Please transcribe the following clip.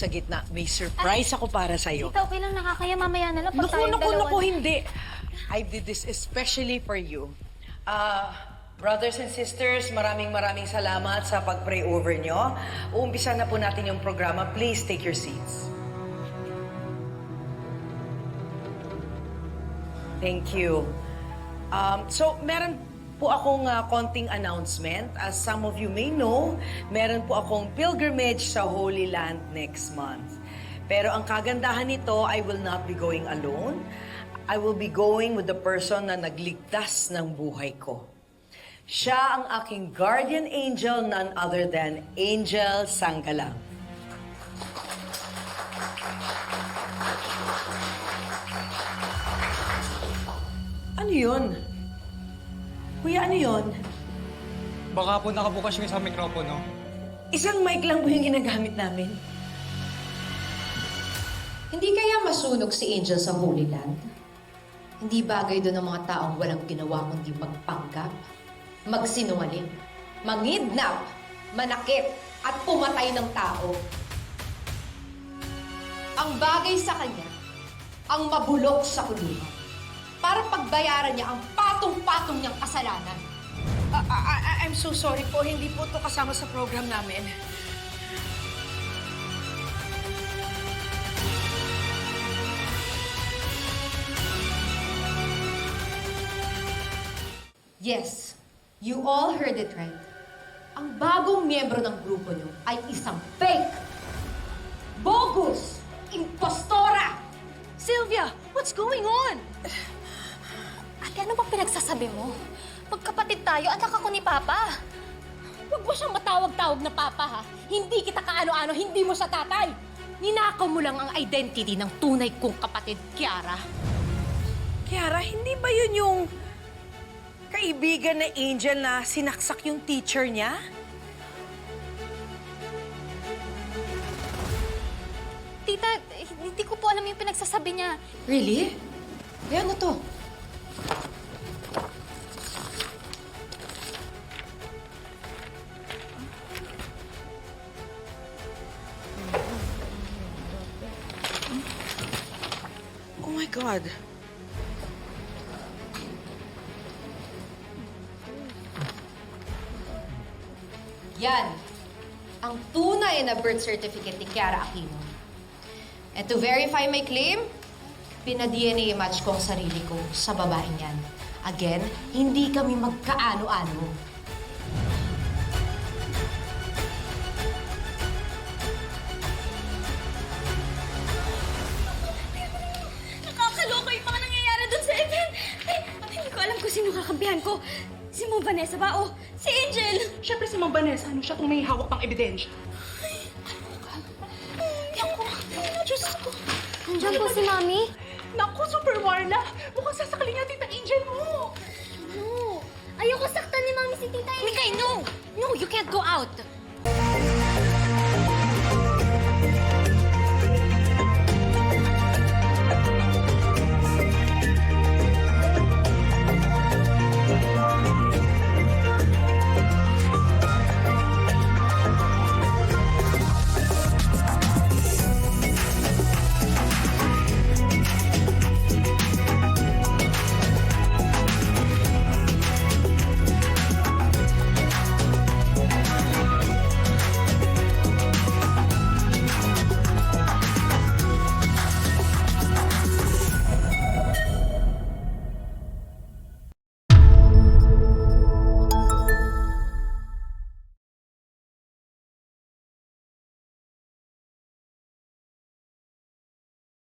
sa gitna. May surprise ako para sa'yo. Tita, okay lang, nakakaya mamaya na lang pag tayong dalawa. Naku, hindi. I did this especially for you. Brothers and sisters, maraming salamat sa pag-pray over nyo. Uumpisa na po natin yung programa. Please take your seats. Thank you. So, meron po akong konting announcement. As some of you may know, meron po akong pilgrimage sa Holy Land next month. Pero ang kagandahan nito, I will not be going alone. I will be going with the person na nagligtas ng buhay ko. Siya ang aking guardian angel, none other than Angel Sanggalang. Ano yun? Kuya, ano yun? Baka po nakabukas yung isang mikropono. Isang mic lang po yung ginagamit namin. Hindi kaya masunog si Angel sa Holy Land? Hindi bagay doon ang mga taong walang ginawa kundi magpanggap, magsinungaling, mangidnap, manakit, at pumatay ng tao. Ang bagay sa kanya, ang mabulok sa kulungan para pagbayaran niya ang patong-patong niyang kasalanan. I'm so sorry po. Hindi po ito kasama sa program namin. Yes, you all heard it right. Ang bagong miyembro ng grupo niyo ay isang fake, bogus, impostora! Sylvia, what's going on? Ate, ano bang pinagsasabi mo? Magkapatid tayo, anak ako ni Papa. Huwag mo siyang matawag-tawag na Papa, ha? Hindi kita kaano-ano, hindi mo siya tatay. Ninakaw mo lang ang identity ng tunay kong kapatid, Kiara. Kiara, hindi ba yun yung kaibigan na Angel na sinaksak yung teacher niya? Tita, hindi ko po alam yung pinagsasabi niya. Really? Eh, ano to? Oh my God. Yan, ang tunay na birth certificate ni Kiara Aquino. And to verify my claim, pina-DNA match ko ang sarili ko sa babaeng yan. Again, hindi kami magkaano-ano. Nakakaloka yung mga nangyayari doon sa event. Hindi ko alam kung sino kakampihan ko. Si Mom Vanessa ba o si Angel? Siyempre si Ma'am Vanessa, ano siya kung may hawak pang ebidensya? Naku, Diyos ko. Nandiyan po si Mami. Naku, Super Warla! Mukhang sasakalin niya Tita Angel mo! No. Ayoko saktan ni Mami si Tita Angel. Mikay, no! No, you can't go out.